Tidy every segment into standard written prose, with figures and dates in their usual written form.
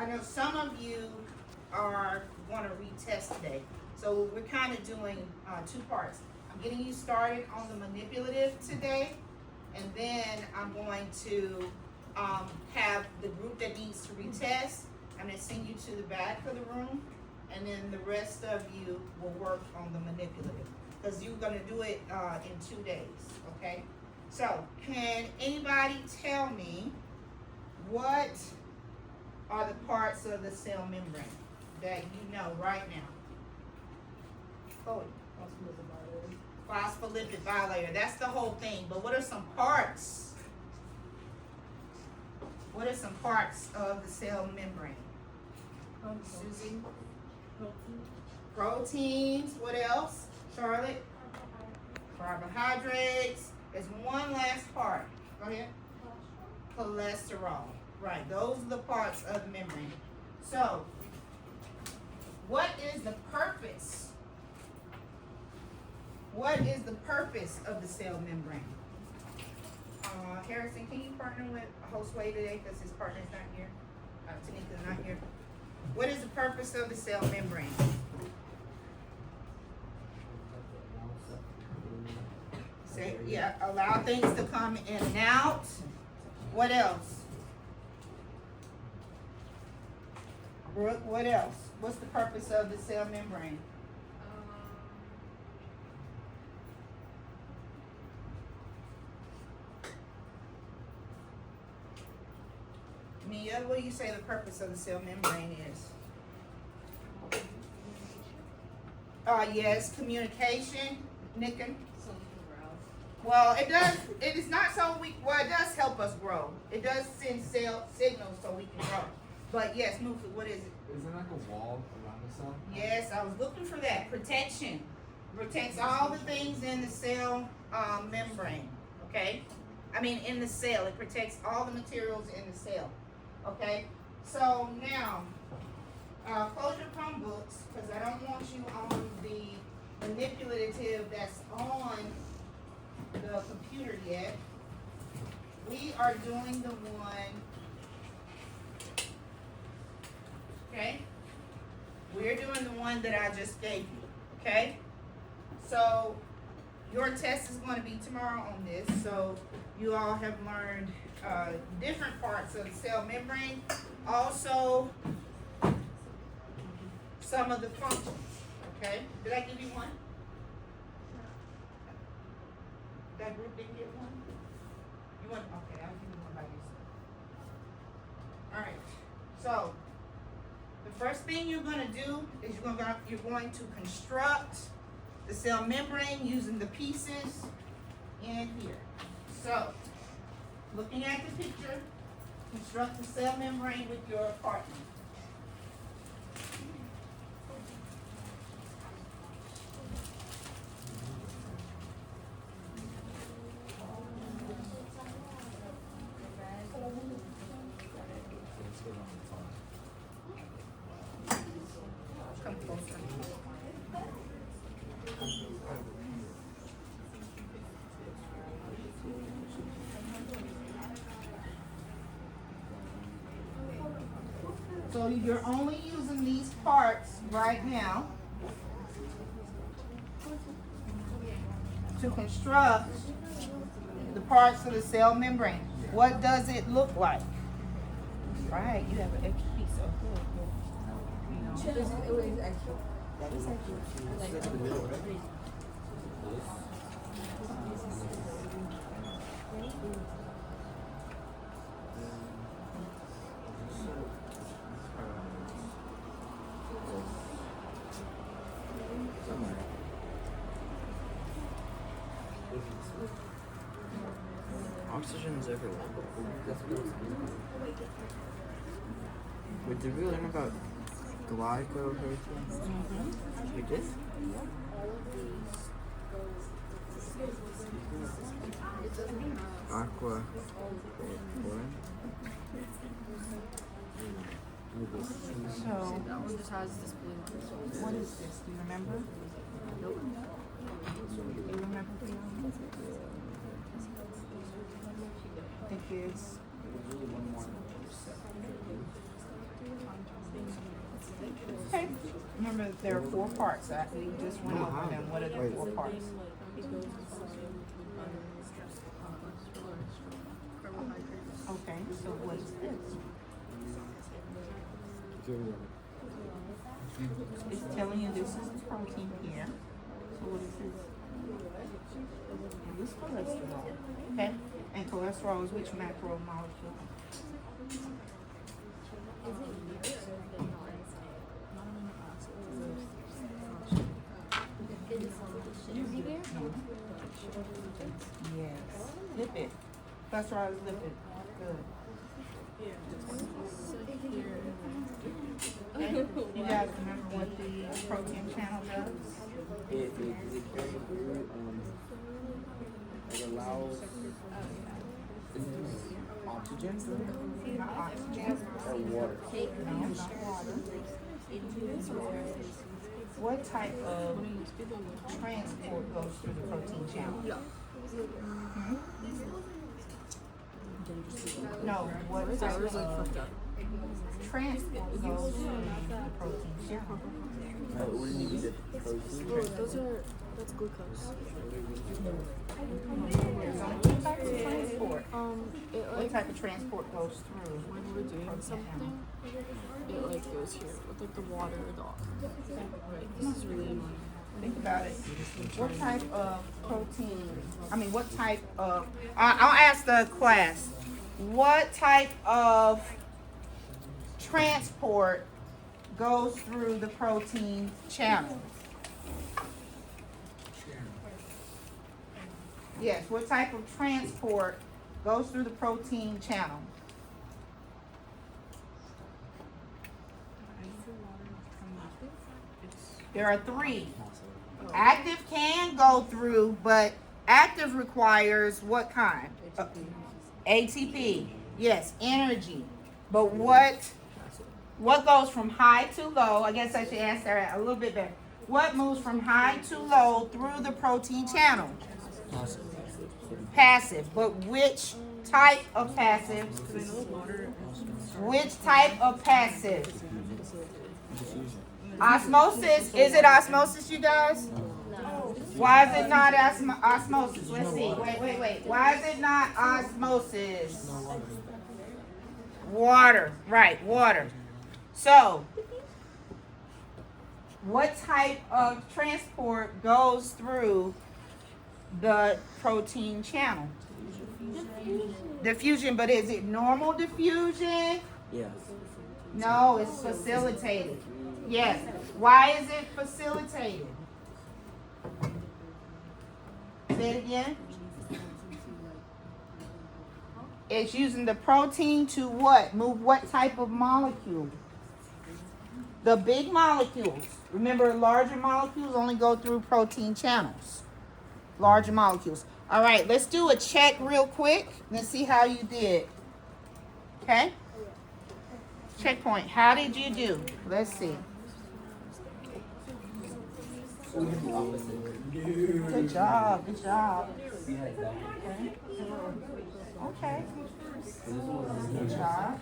I know some of you are want to retest today. So we're kind of doing two parts. I'm getting you started on the manipulative today, and then I'm going to have the group that needs to retest. I'm going to send you to the back of the room, and then the rest of you will work on the manipulative, because you're going to do it in 2 days, okay? So, can anybody tell me what are the parts of the cell membrane that you know right now? Chloe. Phospholipid bilayer. That's the whole thing. But what are some parts? What are some parts of the cell membrane? Susie? Proteins. What else? Charlotte? Carbohydrates. There's one last part. Go ahead. Cholesterol. Right. Those are the parts of the membrane. So, what is the purpose? What is the purpose of the cell membrane? Harrison, can you partner with Josue today, because his partner's not here? Tanika's not here. What is the purpose of the cell membrane? Say, yeah, allow things to come in and out. What else? Brooke, what else? What's the purpose of the cell membrane? Mia, what do you say the purpose of the cell membrane is? Yes, communication. Nicken? So we can grow. Well, it does. It is not so we. Well, it does help us grow. It does send cell signals so we can grow. But yes, Mufi, what is it? Isn't it like a wall around the cell? Yes, I was looking for that. Protection. Protects all the things in the cell membrane. Okay? I mean, in the cell. It protects all the materials in the cell. Okay? So now, close your Chromebooks, because I don't want you on the manipulative that's on the computer yet. We are doing the one, okay? We're doing the one that I just gave you, okay? So your test is going to be tomorrow on this. So you all have learned different parts of the cell membrane. Also, some of the functions, okay? Did I give you one? That group didn't get one? You want, okay, I'll give you one by yourself. Alright, so the first thing you're gonna do is you're going to construct the cell membrane using the pieces in here. So, looking at the picture, construct the cell membrane with your partner. Come closer. So you're only using these parts right now to construct the parts of the cell membrane. What does it look like? Right, you have an extra piece. Oh, good, good. It was extra. That is extra. Oxygen is everywhere. Wait, did we learn about glycoproteins? We did? Aqua. So, That one just has this blue one. what is this? Do you remember? Nope. You remember? I think it's Remember, there are 4 parts. We just went over them. What are the 4 parts? Okay, so what is this? It's telling you this is the protein here. So what is this? This is cholesterol. Okay, and cholesterol is which macromolecule? Yes, lipid. Cholesterol is lipid. Good. Okay. You guys remember what the protein channel does? It carries through, it allows oxygen Not oxygen. or water. No, not water. What type of transport goes through the protein channel? Hmm? No, what type of transport goes through the protein channel? Wouldn't you be the protein? That's glucose. There's only two types of transport. It What type of transport goes through? when we're doing something, it like goes here with like the water or the oxygen. Right. This is really annoying. Think about it. What type of protein? What type of? I'll ask the class. What type of transport goes through the protein channel? Yes. What type of transport goes through the protein channel? There are 3. Active can go through, but active requires what kind? ATP. Yes, energy. But what goes from high to low? I guess I should answer that a little bit better. What moves from high to low through the protein channel? Passive. But which type of passive? Which type of passive? Osmosis. Is it osmosis, you guys? Why is it not osmosis? Let's see. Wait. Why is it not osmosis? Water. Right, water. So, what type of transport goes through the protein channel? Diffusion, but is it normal diffusion? Yes. No, it's facilitated. Yes. Why is it facilitated? Say it again. It's using the protein to what? Move what type of molecule? The big molecules. Remember, larger molecules only go through protein channels. Larger molecules. All right, let's do a check real quick. Let's see how you did. Okay? Checkpoint. How did you do? Let's see. Good job. Good job. Okay. Good job.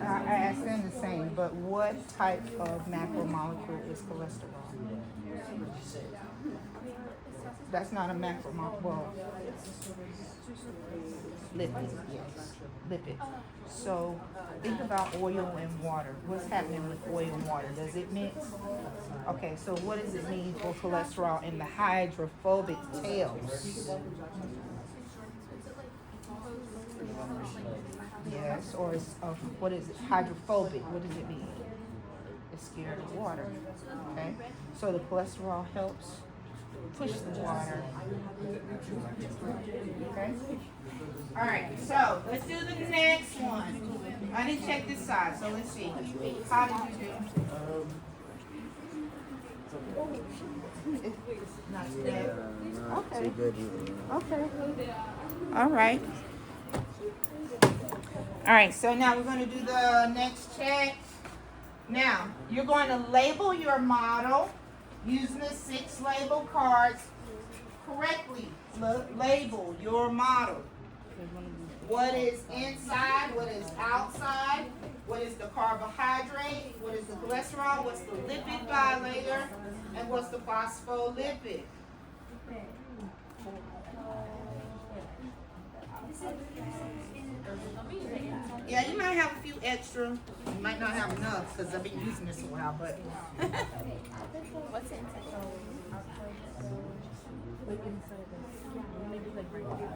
I asked them the same, but what type of macromolecule is cholesterol? That's not a macromolecule. Well, lipid, yes, lipid. So think about oil and water. What's happening with oil and water? Does it mix? Okay, so what does it mean for cholesterol in the hydrophobic tails? Yes, or it's, what is it? Hydrophobic. What does it mean? It's scared of water. Okay, so the cholesterol helps push the water. Okay. All right. So let's do the next one. I didn't check this side, so let's see. How did you do? Not today. Okay. Okay. All right. All right, so now we're going to do the next check. Now, you're going to label your model using the 6 label cards. correctly label your model. What is inside, what is outside, what is the carbohydrate, what is the cholesterol, what's the lipid bilayer, and what's the phospholipid. Yeah, you might have a few extra. You might not have enough because I've been using this a while, but. What's inside? Like inside the, maybe like right here.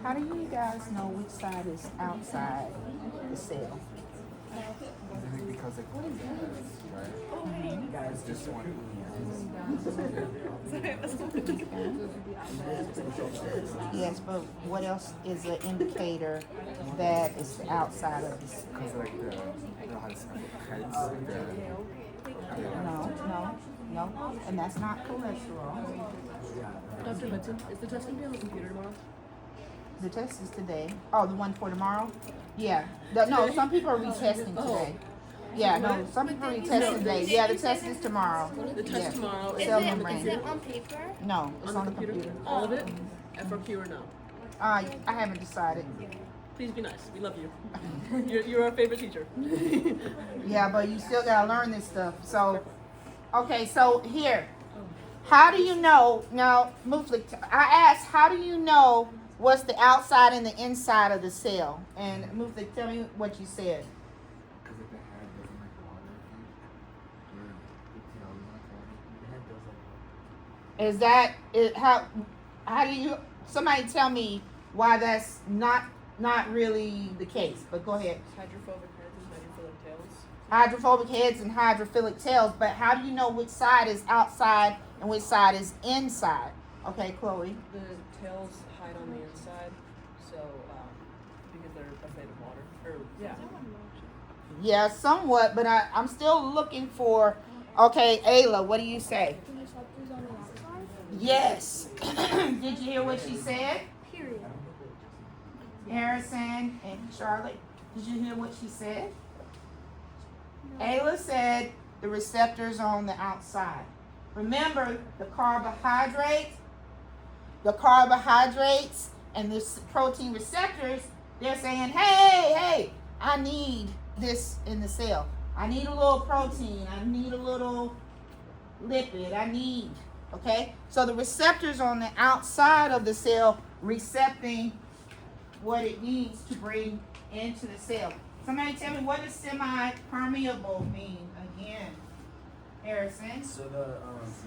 How do you guys know which side is outside the cell? I think because they call it right? It's this one. Yes, but what else is an indicator that it's the outside of the cell? Because like the, you know how it's No, and that's not cholesterol. Dr. Hudson, is the test gonna be on the computer tomorrow? The test is today. Oh, the one for tomorrow? Yeah. No, some people are retesting today. Yeah, no, some people are retesting today. Yeah, the test is tomorrow. The test Yeah. tomorrow Cell is on the membrane. computer? on paper? No, it's on the computer. All of it? FRQ or no? I haven't decided. Please be nice. We love you. You're our favorite teacher. Yeah, but you still gotta learn this stuff. So, okay, so here, how do you know? Now, Muflik, I asked, how do you know what's the outside and the inside of the cell? And Muflik, tell me what you said. Because if the head doesn't like water, the tail doesn't like water. The head does like water. Is that it? How do you? Somebody tell me why that's not really the case. But go ahead. Hydrophobic heads and hydrophilic tails. Hydrophobic heads and hydrophilic tails. But how do you know which side is outside and which side is inside? Okay, Chloe. The tails hide on the inside, so because they're afraid of water. Or yeah. Yeah, somewhat, but I'm still looking for. Okay, Ayla, what do you say? The receptors on the outside? Yes. Did you hear what she said? Period. Harrison and Charlotte, did you hear what she said? Ayla said the receptors on the outside. Remember the carbohydrates and the protein receptors, they're saying, hey, I need this in the cell. I need a little protein. I need a little lipid. Okay? So the receptors on the outside of the cell recepting what it needs to bring into the cell. Somebody tell me, what does semi-permeable mean again? Harrison? So the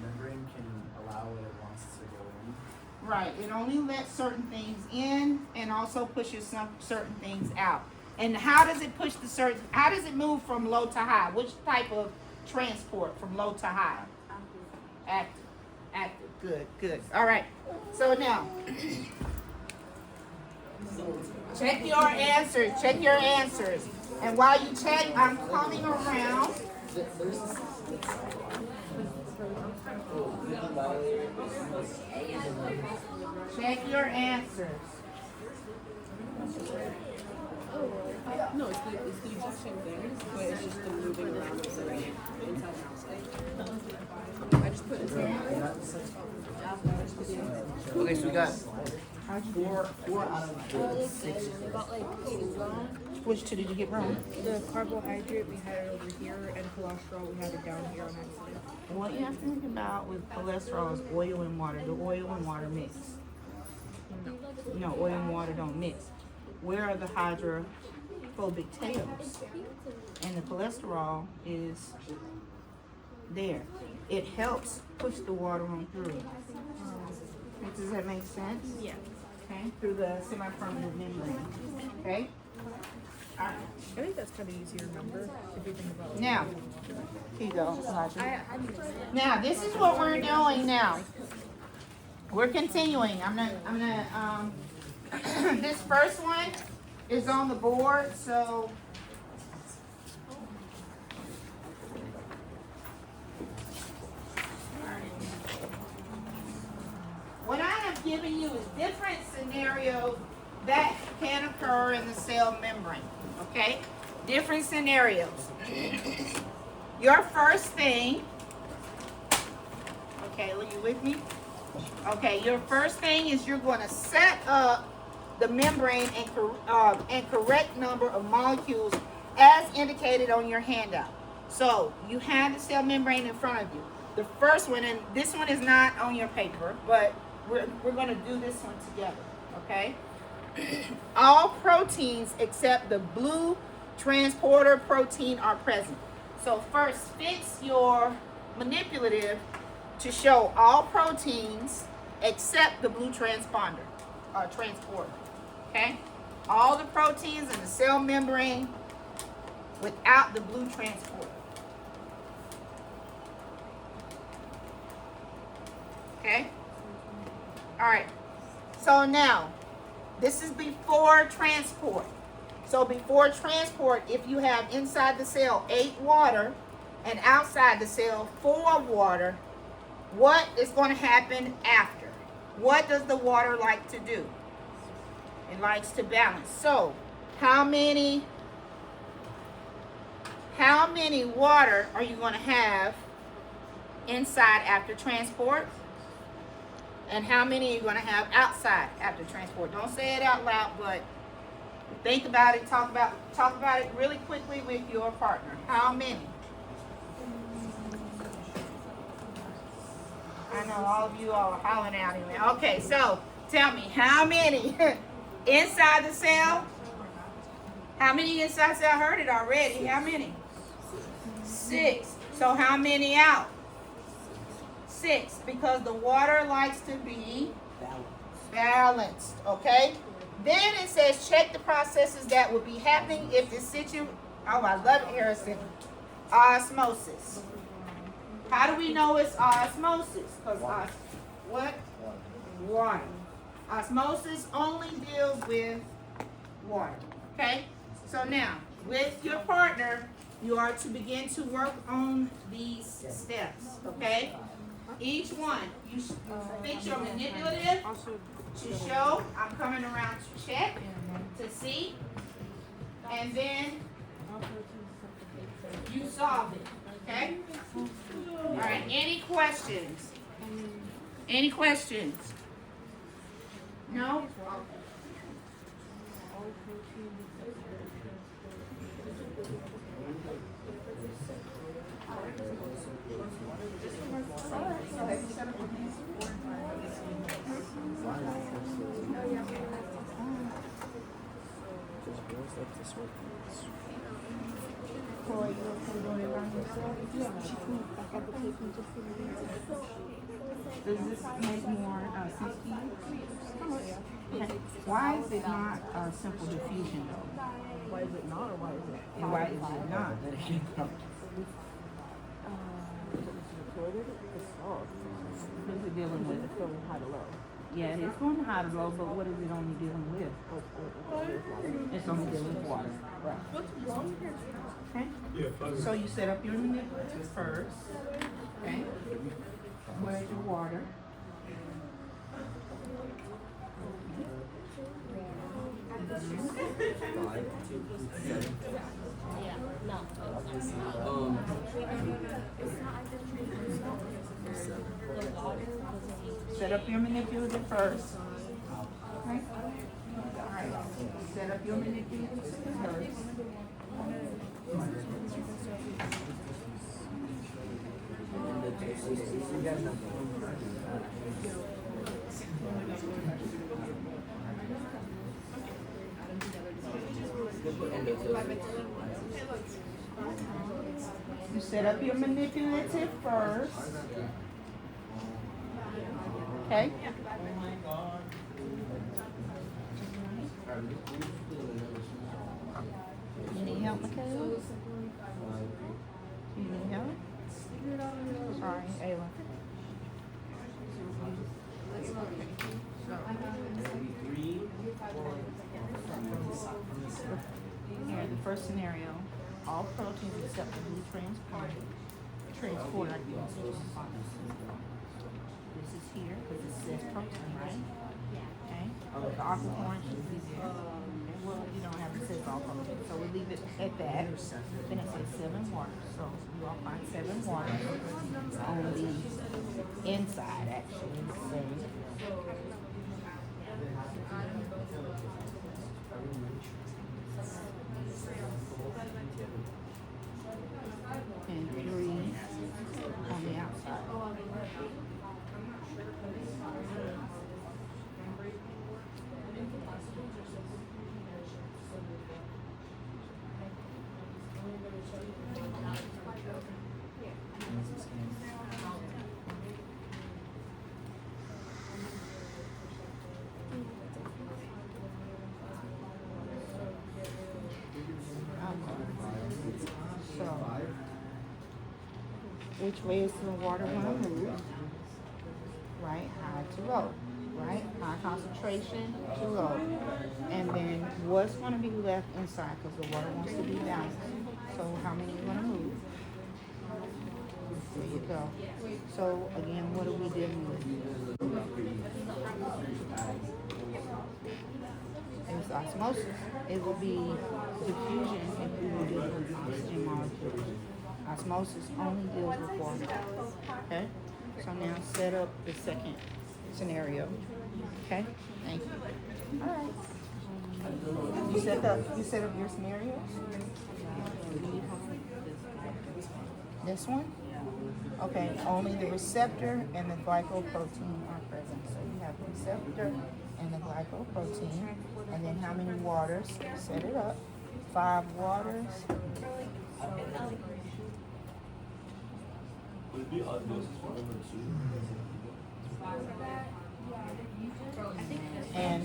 membrane can allow what it wants to go in. Right. It only lets certain things in and also pushes some certain things out. And how does it push how does it move from low to high? Which type of transport from low to high? Active. Good. All right. So now, check your answers. And while you check, I'm coming around. Check your answers. No, it's the exact same thing, but it's just the moving around of the inside and outside. I just put inside. Okay, so we got four out of the 6. We got like wrong. Which two did you get wrong? The carbohydrate, we had it over here, and cholesterol, we had it down here on accident. What you have to think about with cholesterol is oil and water. The oil and water mix. No, oil and water don't mix. Where are the hydrophobic tails? And the cholesterol is there. It helps push the water on through. Does that make sense? Yeah. Okay, through the semi-permanent membrane. Okay? Alright. I think that's kind of easier to remember if you think about it. Now, here you go, Elijah. I need to Now, this is what we're doing now. We're continuing. I'm gonna, this first one is on the board, so. What I have given you is different scenarios that can occur in the cell membrane, okay? Different scenarios. Your first thing, okay, are you with me? Okay, your first thing is you're going to set up the membrane and correct number of molecules as indicated on your handout. So you have the cell membrane in front of you. The first one, and this one is not on your paper, but we're going to do this one together, okay? All proteins except the blue transporter protein are present. So first, fix your manipulative to show all proteins except the blue transponder, transporter, okay? All the proteins in the cell membrane without the blue transporter. Okay? All right. So now, this is before transport. So before transport, if you have inside the cell 8 water and outside the cell 4 water, what is going to happen after? What does the water like to do? It likes to balance. So how many water are you going to have inside after transport? And how many are you going to have outside after transport? Don't say it out loud, but think about it, talk about it really quickly with your partner. How many? I know all of you are hollering out in there. Okay, so tell me, how many inside the cell? How many inside the cell? I heard it already. How many? 6. So how many out? 6, because the water likes to be balanced, okay? Then it says check the processes that will be happening if the situation, oh, I love it, Harrison. Osmosis. How do we know it's osmosis? Because what? Water. Osmosis only deals with water, okay? So now, with your partner, you are to begin to work on these steps, okay? Each one, you fix your manipulative to show, I'm coming around to check, to see, and then you solve it, okay? All right, any questions? Any questions? No? Does this make more sense to you? Okay. Why is it not a simple diffusion though? Why is it not, or why is it? And why is it not? Who's it dealing with? It's going high to low. Yeah, it's going high to low, but what is it only dealing with? It's only dealing with water. Right. Okay. So you set up your manipulative first. Okay. Where's your water? Set up your manipulative first. Okay. All right. Set up your manipulative first. You set up your manipulative first. Okay. help, Michaela? You need help? Sorry, Ayla. Here, the first scenario, all proteins except the blue transport are this is here, because it says protein, right? Okay, the aquaporn should be there. Well, you don't have to say all protein, so we leave it at that. Then it says 7 waters, so you all find 7 waters on the inside, actually, so. And 3 on the outside. So, which way is the water going to move? Right, high to low, right? High concentration to low. And then what's going to be left inside? Because the water wants to be balanced. So how many are going to move? There you go. So again, what are we dealing with? It's osmosis. It will be diffusion if we were dealing with oxygen molecules. Osmosis only deals with water. Okay? So now set up the second scenario. Okay? Thank you. Alright. You set up your scenarios? This one? Okay, only the receptor and the glycoprotein are present. So you have the receptor and the glycoprotein. And then how many waters? Set it up. 5 waters. And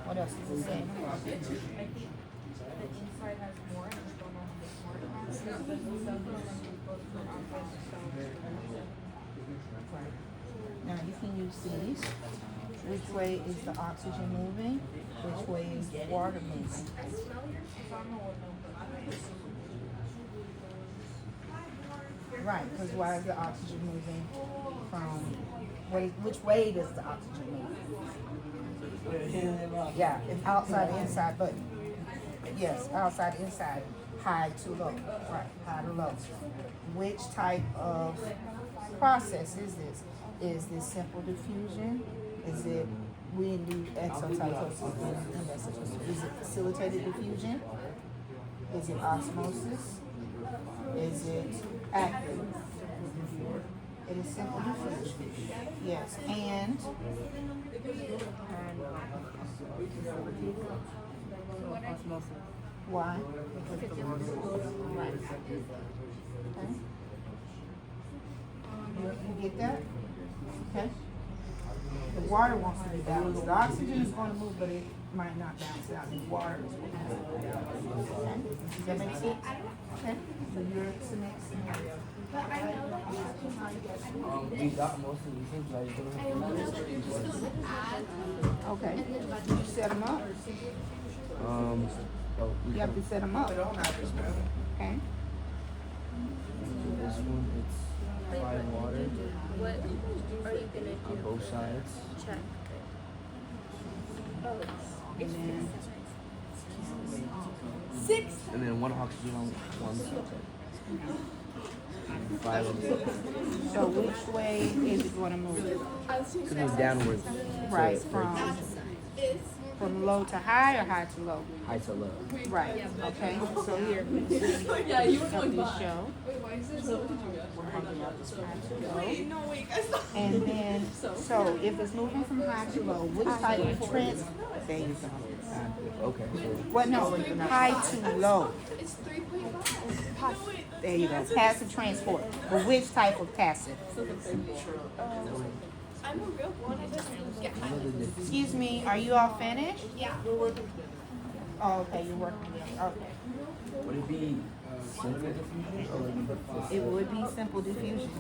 what else is it saying? Now you can use these. Which way is the oxygen moving? Which way is the water moving? Right, because why is the oxygen moving from, which way does the oxygen move? Yeah, it's outside, inside, but yes, outside, inside, high to low, right, high to low. Which type of process is this? Is this simple diffusion? Is it, we do exocytosis? Is it facilitated diffusion? Is it osmosis? Is it active? It is simple diffusion. Yes, and why? Right. Okay. You get that? Okay. The water wants to be balanced. The oxygen is going to move, but it might not bounce out. The water is going to move. Okay? Does that make sense? Okay. So here's the next scenario. We got most of these things, Okay. You set them up? You have to set them up. Okay. This one, it's 5 water What are you gonna do? on both sides. Check. Oh, it's And then 6. And then 1 oxygen on one side. 5 on the other. so which way is it going to move? It's gonna be downwards. Right, Is from low to high or high to low? High to low. Right. Okay. So here, yeah, you were going by. Show. And then, so if it's moving from high to low, which type of trans? There you go. Okay. So What? No, high to low. it's 3.5. There you go. Passive transport. But which type of passive? I'm a real one. I just get high. Excuse me. Are you all finished? Yeah. Oh, okay, you're working with them, okay. Would it be simple diffusion or would it be It would be simple diffusion,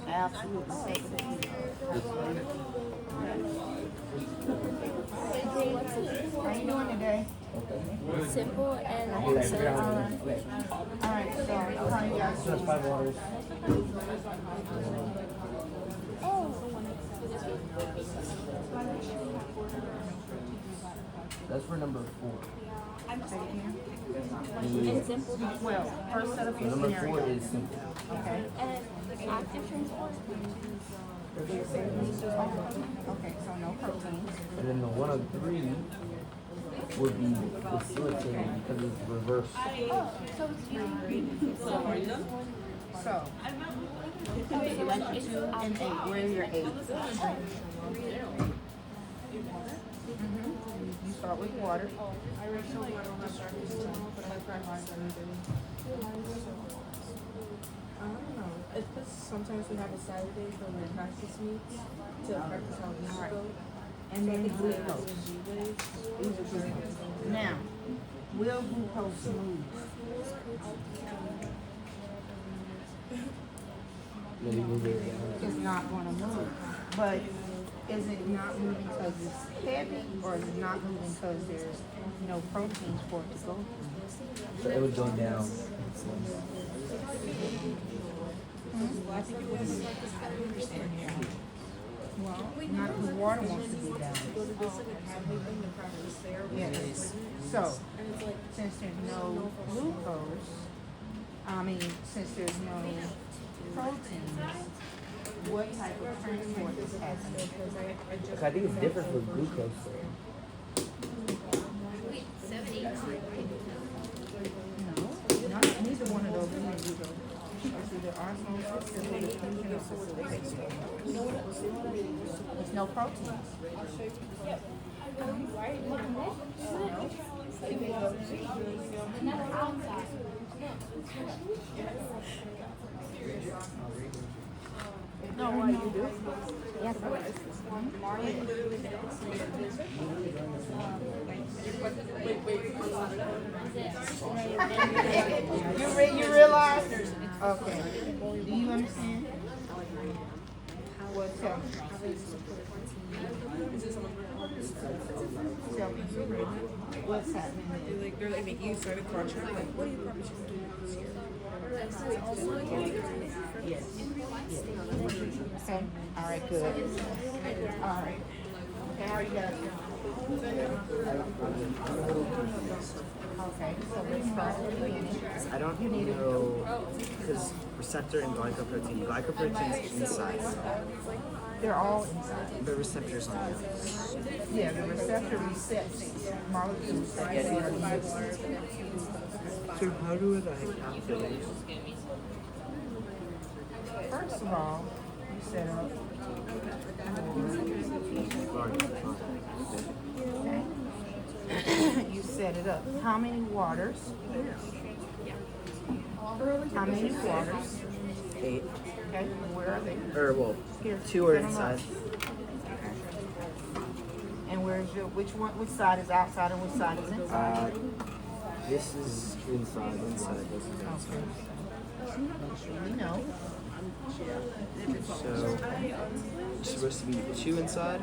absolutely simple diffusion. How you doing today? Simple and Alright, so how you guys So that's 5 waters. That's for number 4. and simple Well, first set up So your number 4 scenario. is simple. Okay. and active transport. Okay, so no proteins. And then the 103 would be facilitated because it's reverse. Oh, so it's So, like 2 and 8, where are your 8? You start with water. I don't know. It's just sometimes we have a Saturday for my practice meets to practice how these go. And then glucose. Now, will glucose move? Maybe move it. It's not gonna move. But is it not moving because it's heavy, or is it not moving because there's no proteins for it to go through? So it would go down. Well, not the water wants to go down. Yes. So, since there's no glucose, since there's no proteins, what type of transport is happening? Like, I think it's different for glucose. Though. No, not neither one of those is glucose. It's either osmosis or diffusion or facilitation. There's no proteins. No, what you do? Yes, you realize? Okay. Do you understand? What tell me? Tell me. What's happening there? They're like making you sign a contract. Like, what do you probably should do this year? Yes. Okay. All right. Good. All right. Okay. How are you guys doing? Okay. So let's start with the beginning. I don't know, because receptor and glycoprotein. Glycoprotein's inside, They're all inside. but receptors on the outside. Yeah, the receptor resets molecules that they are using. So how do I calculate? First of all, you set up. Okay. You set it up. How many waters? How many waters? 8. Okay, where are they? Or, well, Here. 2 are set 'em up. inside. And where's your, which side is outside and which side is inside? This is inside, this is outside. We know. So, it's supposed to be 2 inside?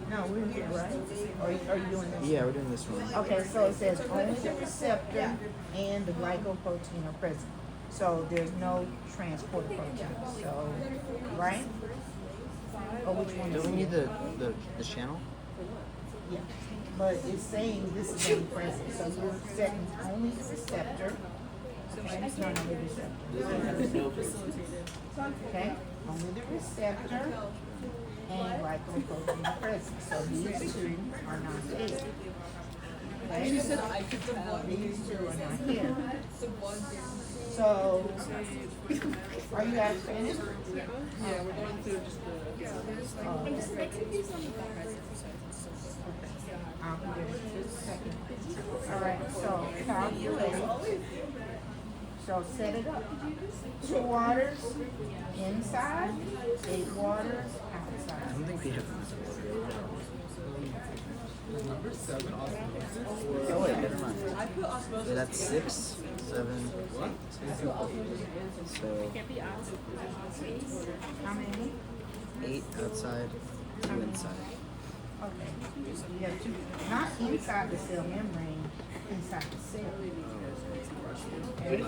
No, we're here, right? Or are you doing this? Yeah, we're doing this one. Okay, so it says only the receptor and the glycoprotein are present. So there's no transport protein. So, right? Or which one Do is we need it? the channel? Yeah. But it's saying this is only present. So you're setting only the receptor. And none of the receptor. Okay? Only the receptor and glycoprotein are present. So these two are not here. Okay? These two are not here. So, are you guys finished? Yeah, we're going through just the. I'll be there in just a second. All right, so calculate So set it up. 2 waters inside, 8 waters I outside. don't think we have enough water. Oh wait, never mind. So that's 6, 7, 8. So How many? 8 outside, 2 inside. Okay. You have 2, not inside the cell membrane, inside the cell. Okay.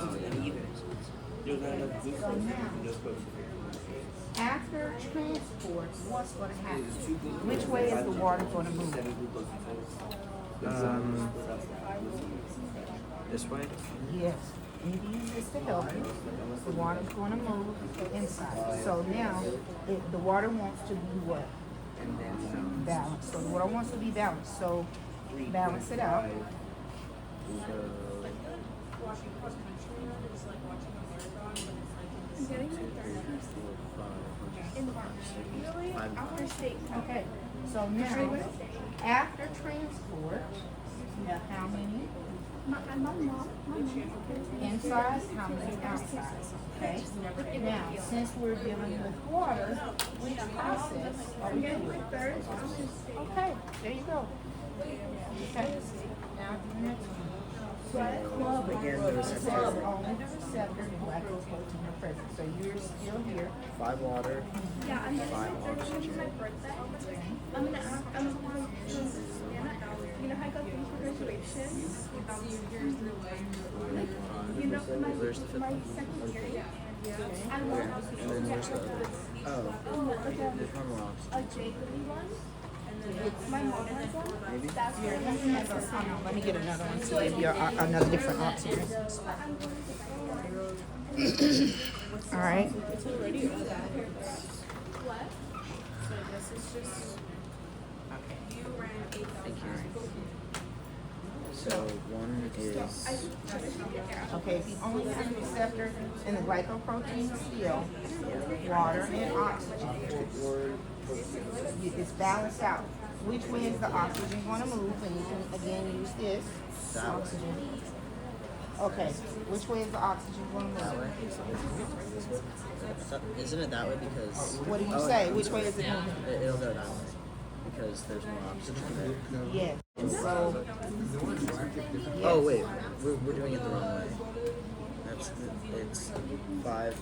So now, after transport, what's going to happen? Which way is the water going to move? This way? Yes. You use this to help you. The water's going to move inside. So now, the water wants to be what? Balanced. So the water wants to be balanced. So balance it out. Okay. So now, after transport, you have how many? Inside, how many outside? Okay. Now, since we're dealing with water, which process are we doing? Okay, there you go. Okay. Now, the next one. Again, the This is receptor. only the receptor and glycoprotein are present. So you're still here. 5 water, Yeah, I'm 5 oxygen. my birthday. I'm gonna ask. I'm gonna you know how I got things for graduation? Like, you know, Where's the fifth my one? second year. I Where? want And then where's the other? Oh, like there's one more a oxygen. Jacoby one. My mom has one. Maybe? That's where Let me get another one to give you another different oxygen. All right. It's already on. what? So this is just. Thank you. So 1 is. Okay, if you only have the receptor and the glycoprotein still, water and oxygen, it's balanced out. Which way is the oxygen going to move? And you can again use this oxygen. Okay, which way is the oxygen going to That move? way? Isn't it that way because... What do you Oh, say? Which way is it moving? It'll go that way. Because there's more oxygen there. Yes. So, Oh wait, we're doing it the wrong way. It's 5.